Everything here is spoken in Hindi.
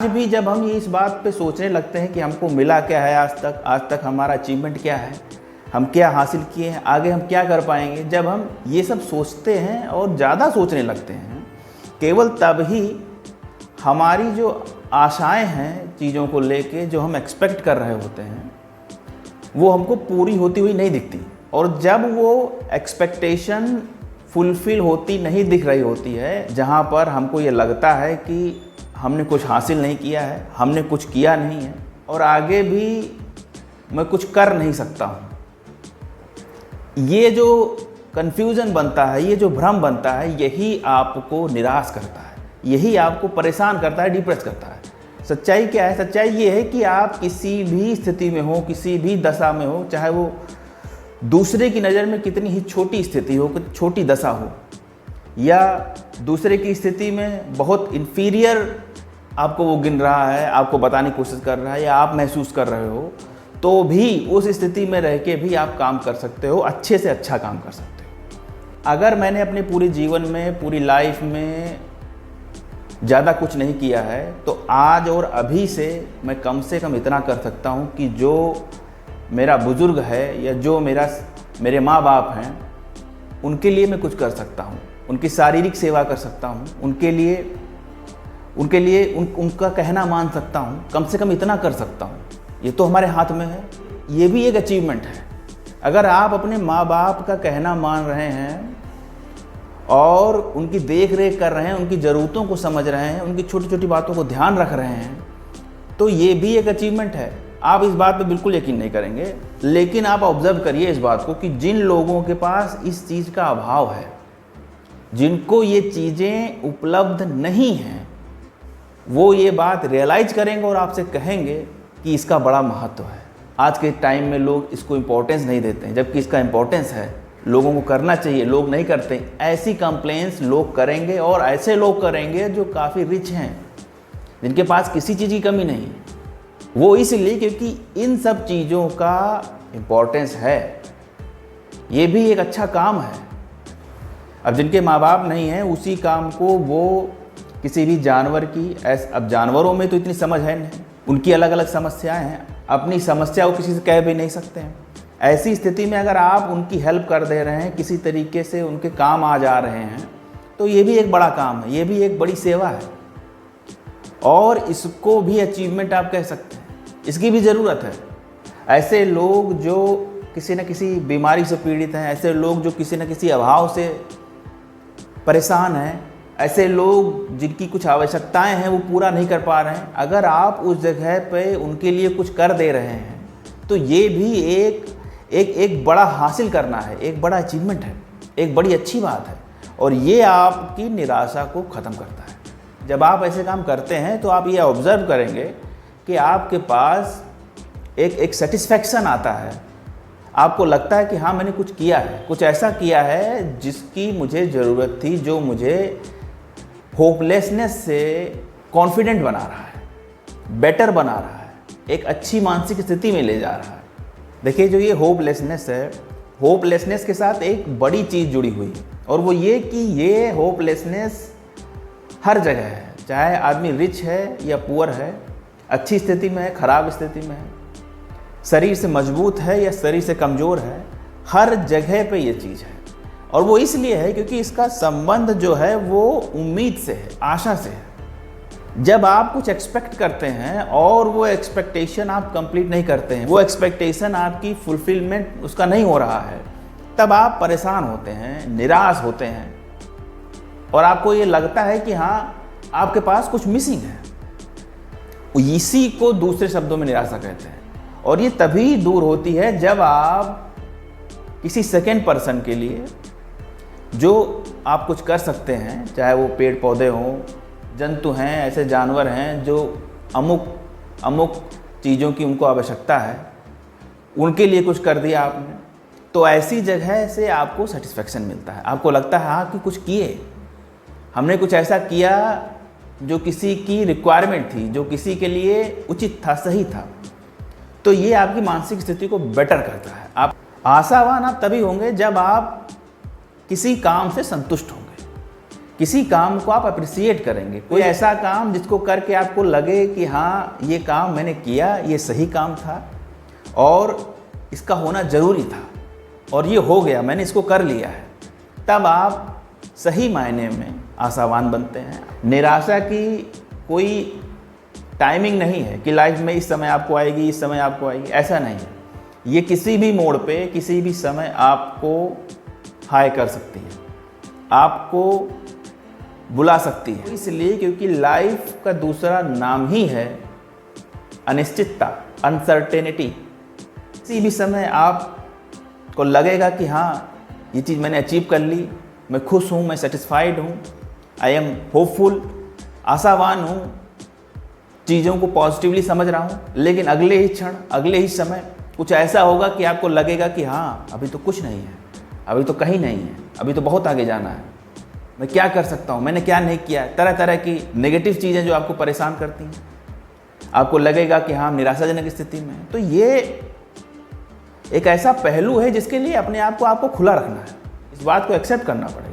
आज भी जब हम ये इस बात पे सोचने लगते हैं कि हमको मिला क्या है आज तक हमारा अचीवमेंट क्या है, हम क्या हासिल किए हैं, आगे हम क्या कर पाएंगे, जब हम ये सब सोचते हैं और ज़्यादा सोचने लगते हैं, केवल तब ही हमारी जो आशाएं हैं चीज़ों को लेके, जो हम एक्सपेक्ट कर रहे होते हैं, वो हमको पूरी होती हुई नहीं दिखती। और जब वो एक्सपेक्टेशन फुलफ़िल होती नहीं दिख रही होती है, जहाँ पर हमको ये लगता है कि हमने कुछ हासिल नहीं किया है, हमने कुछ किया नहीं है और आगे भी मैं कुछ कर नहीं सकता हूँ, ये जो कन्फ्यूज़न बनता है, ये जो भ्रम बनता है, यही आपको निराश करता है, यही आपको परेशान करता है, डिप्रेस करता है। सच्चाई क्या है? सच्चाई ये है कि आप किसी भी स्थिति में हो, किसी भी दशा में हो, चाहे वो दूसरे की नज़र में कितनी ही छोटी स्थिति हो, छोटी दशा हो, या दूसरे की स्थिति में बहुत इन्फीरियर आपको वो गिन रहा है, आपको बताने की कोशिश कर रहा है, या आप महसूस कर रहे हो, तो भी उस स्थिति में रह के भी आप काम कर सकते हो, अच्छे से अच्छा काम कर सकते हो। अगर मैंने अपने पूरे जीवन में, पूरी लाइफ में ज़्यादा कुछ नहीं किया है, तो आज और अभी से मैं कम से कम इतना कर सकता हूँ कि जो मेरा बुज़ुर्ग है या जो मेरे माँ बाप हैं, उनके लिए मैं कुछ कर सकता हूँ, उनकी शारीरिक सेवा कर सकता हूँ, उनके लिए उनका कहना मान सकता हूँ, कम से कम इतना कर सकता हूँ। ये तो हमारे हाथ में है, ये भी एक अचीवमेंट है। अगर आप अपने माँ बाप का कहना मान रहे हैं और उनकी देख रेख कर रहे हैं, उनकी ज़रूरतों को समझ रहे हैं, उनकी छोटी छोटी बातों को ध्यान रख रहे हैं, तो ये भी एक अचीवमेंट है। आप इस बात पे बिल्कुल यकीन नहीं करेंगे, लेकिन आप ऑब्जर्व करिए इस बात को कि जिन लोगों के पास इस चीज़ का अभाव है, जिनको ये चीज़ें उपलब्ध नहीं हैं, वो ये बात रियलाइज करेंगे और आपसे कहेंगे कि इसका बड़ा महत्व है। आज के टाइम में लोग इसको इम्पोर्टेंस नहीं देते हैं, जबकि इसका इम्पोर्टेंस है, लोगों को करना चाहिए, लोग नहीं करते। ऐसी कंप्लेंट्स लोग करेंगे, और ऐसे लोग करेंगे जो काफ़ी रिच हैं, जिनके पास किसी चीज़ की कमी नहीं। वो इसलिए क्योंकि इन सब चीज़ों का इम्पोर्टेंस है, ये भी एक अच्छा काम है। अब जिनके माँ बाप नहीं हैं, उसी काम को वो किसी भी जानवर की, अब जानवरों में तो इतनी समझ है नहीं, उनकी अलग अलग समस्याएं हैं, अपनी समस्या वो किसी से कह भी नहीं सकते हैं। ऐसी स्थिति में अगर आप उनकी हेल्प कर दे रहे हैं, किसी तरीके से उनके काम आ जा रहे हैं, तो ये भी एक बड़ा काम है, ये भी एक बड़ी सेवा है, और इसको भी अचीवमेंट आप कह सकते हैं। इसकी भी ज़रूरत है। ऐसे लोग जो किसी न किसी बीमारी से पीड़ित हैं, ऐसे लोग जो किसी न किसी अभाव से परेशान हैं, ऐसे लोग जिनकी कुछ आवश्यकताएं हैं वो पूरा नहीं कर पा रहे हैं, अगर आप उस जगह पे उनके लिए कुछ कर दे रहे हैं, तो ये भी एक बड़ा हासिल करना है, एक बड़ा अचीवमेंट है, एक बड़ी अच्छी बात है, और ये आपकी निराशा को ख़त्म करता है। जब आप ऐसे काम करते हैं तो आप ये ऑब्ज़र्व करेंगे कि आपके पास एक सेटिस्फैक्शन आता है, आपको लगता है कि हाँ, मैंने कुछ किया है, कुछ ऐसा किया है जिसकी मुझे ज़रूरत थी, जो मुझे होपलेसनेस से कॉन्फिडेंट बना रहा है, बेटर बना रहा है, एक अच्छी मानसिक स्थिति में ले जा रहा है। देखिए, जो ये होपलेसनेस है, होपलेसनेस के साथ एक बड़ी चीज़ जुड़ी हुई है, और वो ये कि ये होपलेसनेस हर जगह है, चाहे आदमी रिच है या पुअर है, अच्छी स्थिति में है, ख़राब स्थिति में है, शरीर से मजबूत है या शरीर से कमज़ोर है, हर जगह पे ये चीज़ है। और वो इसलिए है क्योंकि इसका संबंध जो है वो उम्मीद से है, आशा से है। जब आप कुछ एक्सपेक्ट करते हैं और वो एक्सपेक्टेशन आप कंप्लीट नहीं करते हैं, वो एक्सपेक्टेशन आपकी फुलफिलमेंट उसका नहीं हो रहा है, तब आप परेशान होते हैं, निराश होते हैं, और आपको ये लगता है कि हाँ, आपके पास कुछ मिसिंग है। इसी को दूसरे शब्दों में निराशा कहते हैं। और ये तभी दूर होती है जब आप किसी सेकेंड पर्सन के लिए, जो आप कुछ कर सकते हैं, चाहे वो पेड़ पौधे हों, जंतु हैं, ऐसे जानवर हैं जो अमुक चीज़ों की उनको आवश्यकता है, उनके लिए कुछ कर दिया आपने, तो ऐसी जगह से आपको सेटिस्फेक्शन मिलता है। आपको लगता है हाँ कि कुछ किए, हमने कुछ ऐसा किया जो किसी की रिक्वायरमेंट थी, जो किसी के लिए उचित था, सही था। तो ये आपकी मानसिक स्थिति को बेटर करता है। आप आशावान आप तभी होंगे जब आप किसी काम से संतुष्ट होंगे, किसी काम को आप अप्रिसिएट करेंगे, कोई ऐसा काम जिसको करके आपको लगे कि हाँ ये काम मैंने किया, ये सही काम था और इसका होना ज़रूरी था और ये हो गया, मैंने इसको कर लिया है, तब आप सही मायने में आशावान बनते हैं। निराशा की कोई टाइमिंग नहीं है कि लाइफ में इस समय आपको आएगी, इस समय आपको आएगी, ऐसा नहीं है। ये किसी भी मोड़ पे किसी भी समय आपको हाय कर सकती है, आपको बुला सकती है, इसलिए क्योंकि लाइफ का दूसरा नाम ही है अनिश्चितता, अनसर्टेनिटी। किसी भी समय आपको लगेगा कि हाँ ये चीज़ मैंने अचीव कर ली, मैं खुश हूँ, मैं सेटिस्फाइड हूँ, आई एम होपफुल, आशावान हूँ, चीज़ों को पॉजिटिवली समझ रहा हूँ, लेकिन अगले ही क्षण, अगले ही समय कुछ ऐसा होगा कि आपको लगेगा कि हाँ अभी तो कुछ नहीं है, अभी तो कहीं नहीं है, अभी तो बहुत आगे जाना है, मैं क्या कर सकता हूँ, मैंने क्या नहीं किया है। तरह तरह की नेगेटिव चीज़ें जो आपको परेशान करती हैं, आपको लगेगा कि हाँ निराशाजनक स्थिति में है। तो ये एक ऐसा पहलू है जिसके लिए अपने आप को आपको खुला रखना है, इस बात को एक्सेप्ट करना पड़ेगा।